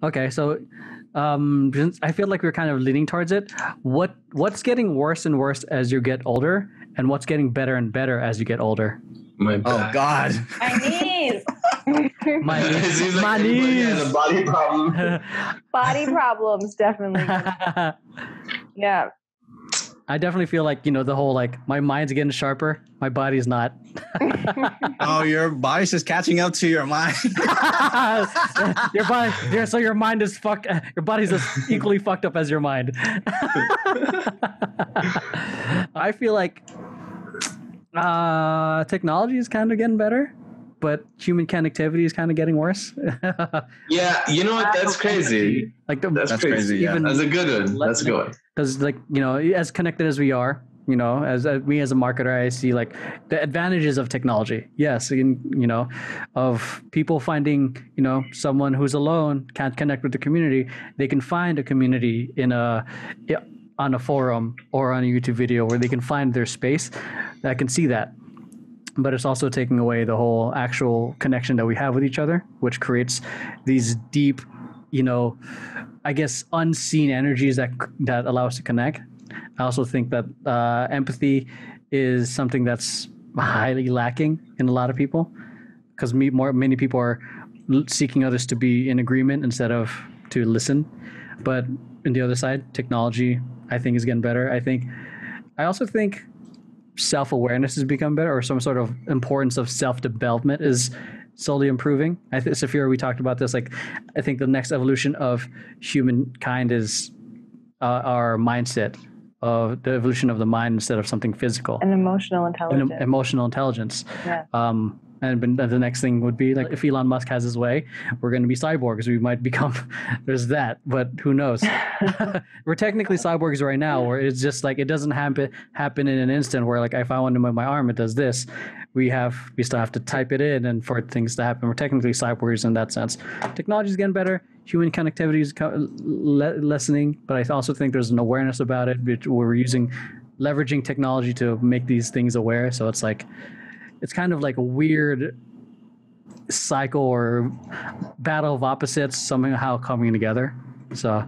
Okay, so since I feel like we're kind of leaning towards it. What's getting worse and worse as you get older, and what's getting better and better as you get older? My Oh back. God. My knees. My It knees. seems like My everybody has knees. a body problem. Body problems, definitely. Yeah. I definitely feel like, the whole like my mind's getting sharper, my body's not. Oh, your body's just catching up to your mind. Your body, so your mind is fucked. Your body's just equally fucked up as your mind. I feel like technology is kind of getting better, but human connectivity is kind of getting worse. Yeah, you know what? That's crazy. Like That's crazy. yeah. even That's a good one. That's a good one. because like as connected as we are, as me as a marketer, I see like the advantages of technology. Yes, of people finding someone who's alone, can't connect with the community. They can find a community on a forum or on a YouTube video where they can find their space. I can see that. But it's also taking away the whole actual connection that we have with each other, which creates these deep, I guess, unseen energies that allow us to connect. I also think that empathy is something that's highly lacking in a lot of people, because many people are seeking others to be in agreement instead of to listen. But on the other side, technology, I think, is getting better. I also think self-awareness has become better, or some sort of importance of self-development is slowly improving. Safira, we talked about this. Like, I think the next evolution of humankind is our mindset, of the evolution of the mind instead of something physical. And emotional intelligence. Emotional intelligence. Yeah. And the next thing would be like, if Elon Musk has his way, we're going to be cyborgs. We might become, there's that, but who knows? We're technically cyborgs right now, where it's just like, it doesn't happen in an instant where like, if I want to move my arm, it does this. We still have to type it in and for things to happen. We're technically cyborgs in that sense. Technology is getting better. Human connectivity is lessening, but I also think there's an awareness about it. We're leveraging technology to make these things aware. So it's like, it's kind of like a weird cycle or battle of opposites somehow coming together. So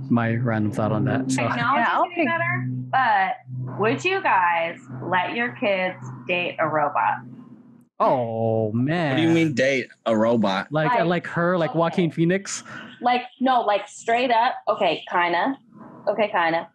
my random thought on that. So Technology's getting better, but would you guys let your kids date a robot? oh man. What do you mean date a robot? Like her, like Joaquin Phoenix? Like, no, like straight up. Okay, kind of.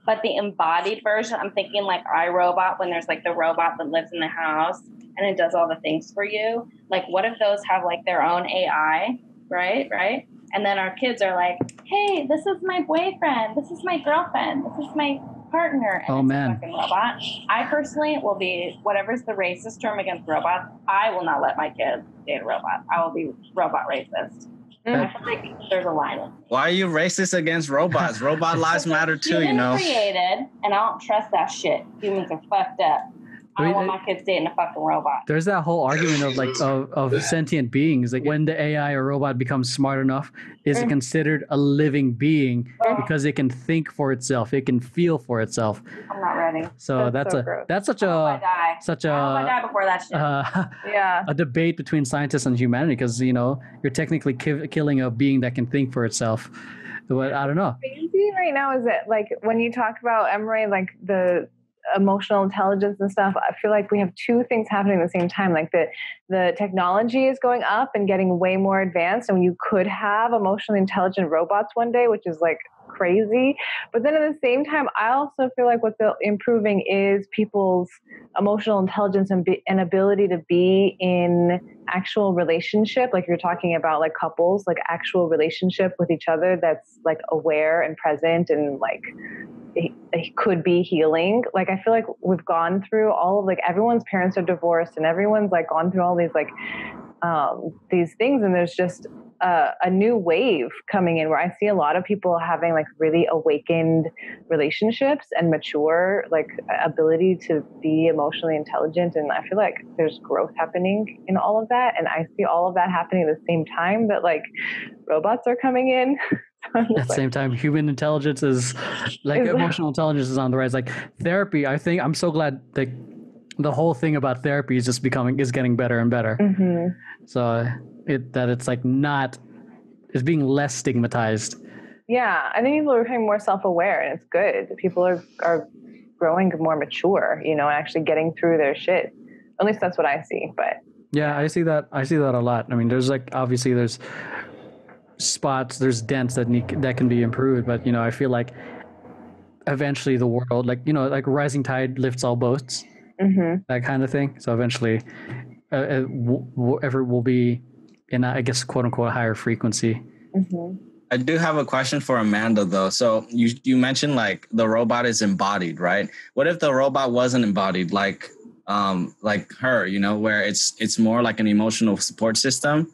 But the embodied version, I'm thinking like iRobot, when there's like the robot that lives in the house and it does all the things for you. Like, what if those have like their own AI, right? And then our kids are like, hey, this is my boyfriend. This is my girlfriend. This is my partner. And Oh, it's man. a fucking robot. I personally will be, whatever's the racist term against robots, I will not let my kids date a robot. I will be robot racist. I feel like there's a line. Why are you racist against robots? Robot lives matter too, Humans created, and I don't trust that shit. Humans are fucked up. I don't want my kids dating a fucking robot. There's that whole argument of like of sentient beings. Like, when the AI or robot becomes smart enough, is it considered a living being because it can think for itself, it can feel for itself? I'm not ready. So That's so gross. that's such I hope I die. such I hope I die before that shit. Yeah. a debate between scientists and humanity, because you're technically killing a being that can think for itself. But I don't know. Crazy right now is that, like, when you talk about Emeroy, like the emotional intelligence and stuff, I feel like we have two things happening at the same time. Like the technology is going up and getting way more advanced, and you could have emotionally intelligent robots one day, which is like crazy. But then at the same time, I also feel like what's improving is people's emotional intelligence and ability to be in actual relationship. Like you're talking about, like couples, like actual relationship with each other that's like aware and present and like it could be healing. Like, I feel like we've gone through all of, like, everyone's parents are divorced and everyone's like gone through all these like these things, and there's just a new wave coming in where I see a lot of people having like really awakened relationships and mature like ability to be emotionally intelligent. And I feel like there's growth happening in all of that, and I see all of that happening at the same time that like robots are coming in. At the same time, human intelligence is like emotional intelligence is on the rise. Like therapy, I think I'm so glad like the whole thing about therapy is just getting better and better. Mm-hmm. So it's like not is being less stigmatized. Yeah, I think people are becoming more self-aware, and it's good. People are growing more mature, and actually getting through their shit. At least that's what I see. But yeah, I see that a lot. I mean, there's obviously there's spots, there's dents that can be improved, but I feel like eventually the world, like rising tide lifts all boats, that kind of thing. So eventually, will be in, I guess, quote unquote, higher frequency. I do have a question for Amanda though. So you mentioned like the robot is embodied, right? What if the robot wasn't embodied, like her, where it's more like an emotional support system,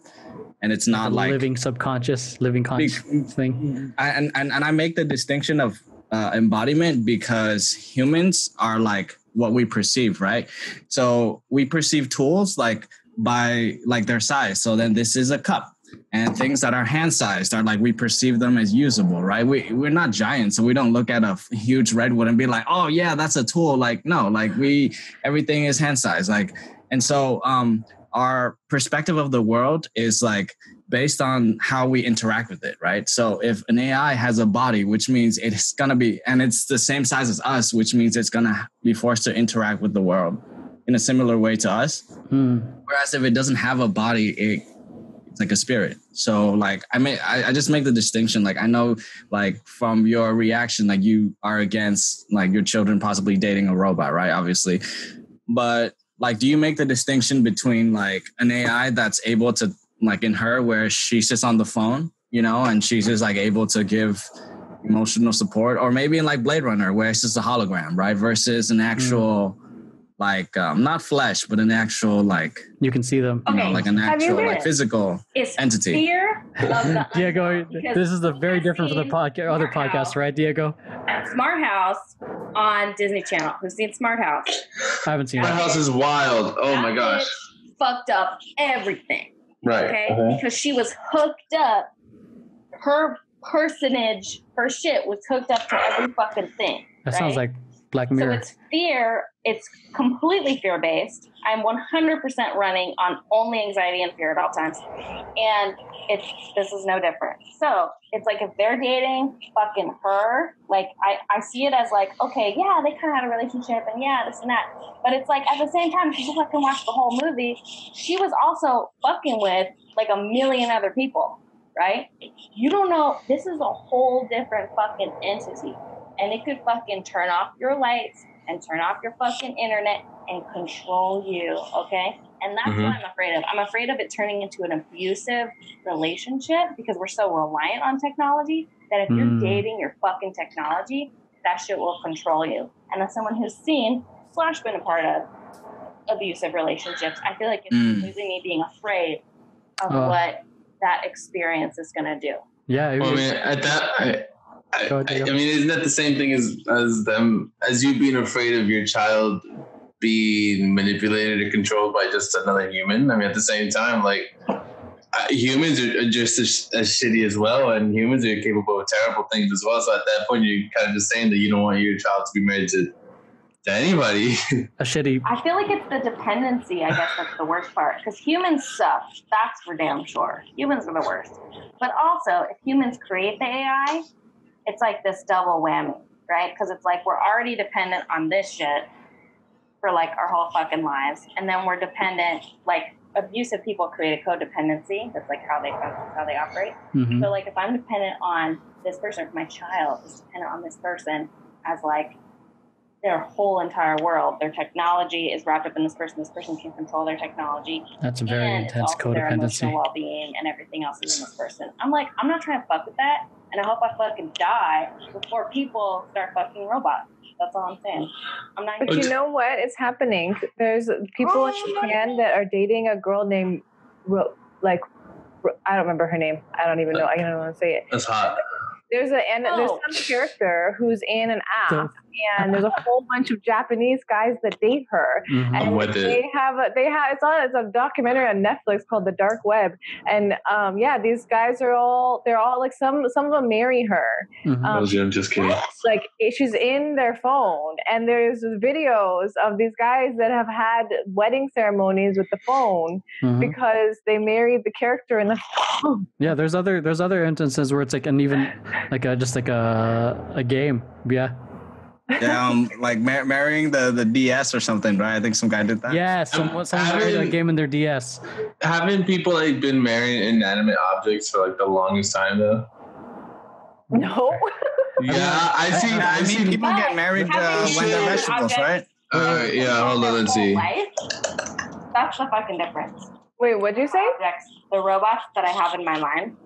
and it's not like living conscious thing. And I make the distinction of embodiment because humans are like what we perceive, right? So we perceive tools like by like their size. So then this is a cup. And things that are hand-sized are like we perceive them as usable, right? We're not giants, so we don't look at a huge redwood and be like, oh yeah, that's a tool. Like no, like everything is hand-sized. Like, and so our perspective of the world is like based on how we interact with it, right? So if an AI has a body, which means it's gonna be, and it's the same size as us, which means it's gonna be forced to interact with the world in a similar way to us. Whereas if it doesn't have a body, it's like a spirit. So like I just make the distinction. Like I know like from your reaction, like you are against like your children possibly dating a robot, right? Obviously. But like, do you make the distinction between like an AI that's able to, like in her, where she sits on the phone, and she's just like able to give emotional support, or maybe in like Blade Runner where it's just a hologram, right? Versus an actual like not flesh, but an actual like you can see them, like an actual like physical entity. Fear of the Diego, this is very different from the other podcasts, right, Diego? Smart House on Disney Channel. Who's seen Smart House? I haven't seen it. Smart House is wild. Oh my gosh. Fucked up everything. Right. Okay. Because she was hooked up. Her personage, her shit was hooked up to every fucking thing. That sounds like Black Mirror. So it's fear. It's completely fear-based. I'm 100% running on only anxiety and fear at all times. And this is no different. So it's like if they're dating fucking her, like I see it as like, okay, yeah, they kind of had a relationship and yeah, this and that. But it's like at the same time, people fucking watch the whole movie. She was also fucking with like a million other people, right? You don't know. This is a whole different fucking entity. And it could fucking turn off your lights and turn off your fucking internet and control you, okay? And that's what I'm afraid of. I'm afraid of it turning into an abusive relationship because we're so reliant on technology that if you're dating your fucking technology, that shit will control you. And as someone who's seen / been a part of abusive relationships, I feel like it's completely me being afraid of what that experience is going to do. Yeah. Well, I mean, at that... I mean, isn't that the same thing as you being afraid of your child being manipulated or controlled by just another human? I mean, at the same time, like humans are just as shitty as well, and humans are capable of terrible things as well. So at that point, you're kind of just saying that you don't want your child to be married to anybody. A shitty. I feel like it's the dependency. I guess that's the worst part because humans suck. That's for damn sure. Humans are the worst. But also, if humans create the AI, it's like this double whammy, right? Because it's like we're already dependent on this shit for like our whole fucking lives. And then we're dependent, like abusive people create a codependency. That's like how they operate. So like if I'm dependent on this person, if my child is dependent on this person as like their whole entire world, their technology is wrapped up in this person can control their technology. That's a very intense codependency. Their emotional well-being and everything else is in this person. I'm like, I'm not trying to fuck with that. And I hope I fucking die before people start fucking robots. That's all I'm saying. I'm not. But you know what is happening? There's people in Japan that are dating a girl named, I don't remember her name. I don't even know. I don't want to say it. That's hot. There's some character who's in an app and there's a whole bunch of Japanese guys that date her. Mhm. And I'm with it. it's a documentary on Netflix called The Dark Web. And these guys they're all like some of them marry her. Mhm. I'm just kidding. Like she's in their phone, and there's videos of these guys that have had wedding ceremonies with the phone Mhm. because they married the character in the phone. Yeah, there's other instances where it's like an even like a game. Yeah. Yeah, like marrying the DS or something, right? I think some guy did that. Yeah, someone married a game in their DS. Haven't people like been marrying inanimate objects for like the longest time though? No. Yeah, I see people get married when they're vegetables, right? Yeah, hold on, let's see. That's the fucking difference. Wait, what'd you say? Objects, the robots that I have in my mind,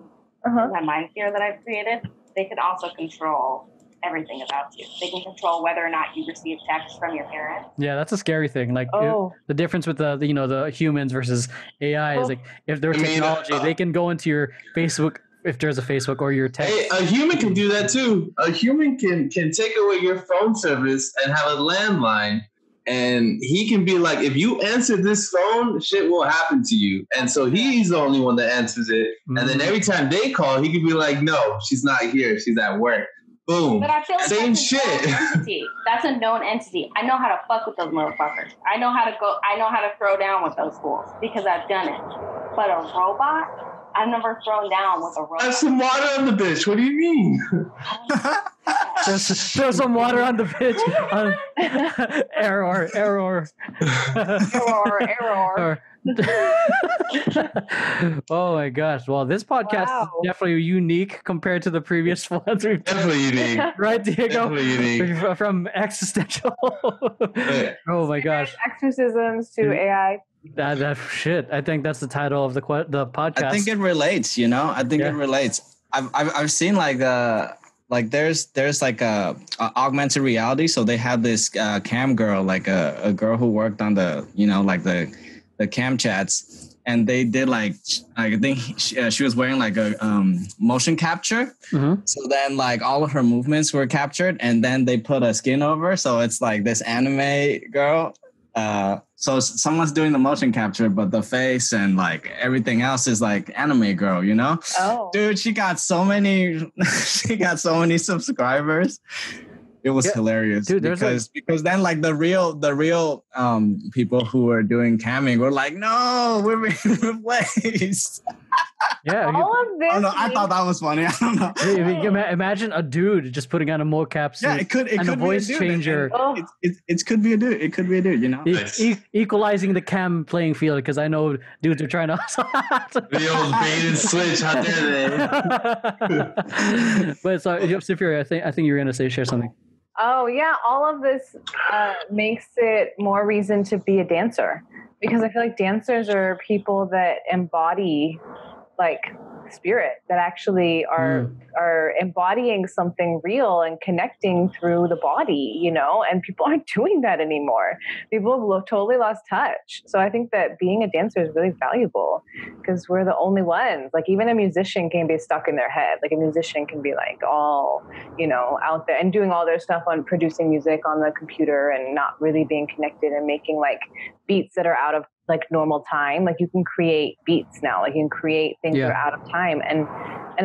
my mind sphere that I've created, they can also control everything about you. They can control whether or not you receive text from your parents. Yeah, that's a scary thing. Like the difference with the humans versus AI is like if there's technology, they can go into your Facebook if there's a Facebook or your text. Hey, a human can do that too. A human can take away your phone service and have a landline, and he can be like, if you answer this phone, shit will happen to you. And so he's the only one that answers it. Mm-hmm. And then every time they call, he can be like, no, she's not here. She's at work. Boom. But I feel like same that's shit. A known entity. That's a known entity. I know how to fuck with those motherfuckers. I know how to throw down with those fools because I've done it. But a robot, I've never thrown down with a robot. Have some water on the bitch. What do you mean? Throw some water on the bitch. Error. Oh my gosh. Well, this podcast is definitely unique compared to the previous ones we've done. Definitely unique. Right, Diego? Definitely unique. From existential. Oh my gosh. Exorcisms to AI. That shit. I think that's the title of the podcast. I think it relates, it relates. I've seen like there's like a augmented reality. So they have this cam girl, like a girl who worked on the the cam chats, and they did like I think she was wearing like a motion capture. Mm-hmm. So then like all of her movements were captured, and then they put a skin over. So it's like this anime girl. So someone's doing the motion capture, but the face and like everything else is like anime girl, Oh, dude, she got so many subscribers. It was hilarious, dude. Because then like the real people who were doing camming were like, no, we're being replaced. Yeah, I thought that was funny. I don't know. Imagine a dude just putting on a mocap suit. Yeah, it could a voice be a changer. It could be a dude. It could be a dude. Equalizing the cam playing field, because I know dudes are trying to. The old bait and switch. How dare they? But so, Safira, I think you were gonna share something. Oh yeah, all of this makes it more reason to be a dancer, because I feel like dancers are people that embody like spirit, that actually are embodying something real and connecting through the body, and people aren't doing that anymore. People have totally lost touch. So I think that being a dancer is really valuable, because we're the only ones. Like even a musician can be stuck in their head. Like a musician can be like all, out there and doing all their stuff on producing music on the computer and not really being connected and making like beats that are out of like normal time. Like you can create beats now, like you can create things that are out of time. And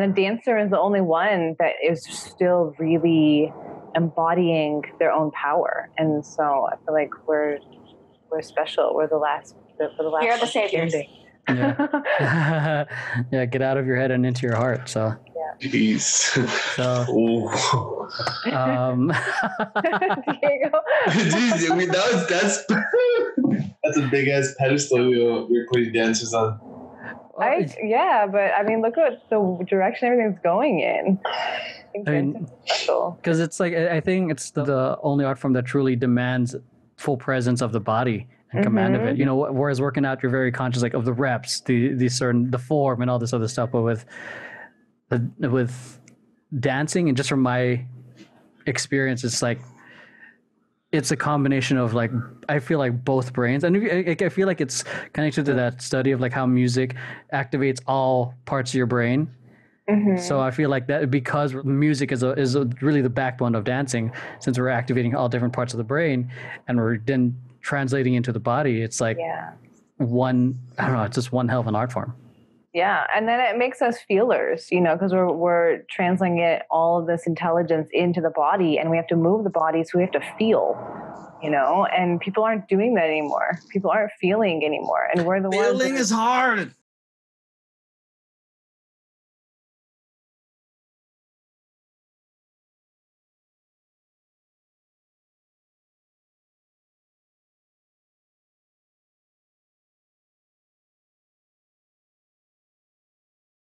a dancer is the only one that is still really embodying their own power. And so I feel like we're special. We're the last. You're the saviors. Yeah. Yeah, get out of your head and into your heart. So jeez. So Diego. Jeez, I mean that's a big ass pedestal you're putting dancers on. But I mean, look at the direction everything's going in. I mean, special. Because it's like, I think it's the only art form that truly demands full presence of the body and command of it. Whereas working out, you're very conscious like of the reps, the form and all this other stuff. But with dancing, and just from my experience, it's like, it's a combination of like, I feel like both brains, and I feel like it's connected to that study of like how music activates all parts of your brain. So I feel like that because music is really the backbone of dancing, since we're activating all different parts of the brain and we're then translating into the body, it's like it's just one hell of an art form. Yeah, and then it makes us feelers, because we're translating all of this intelligence into the body, and we have to move the body, so we have to feel, and people aren't doing that anymore. People aren't feeling anymore, and we're the ones. Feeling is hard.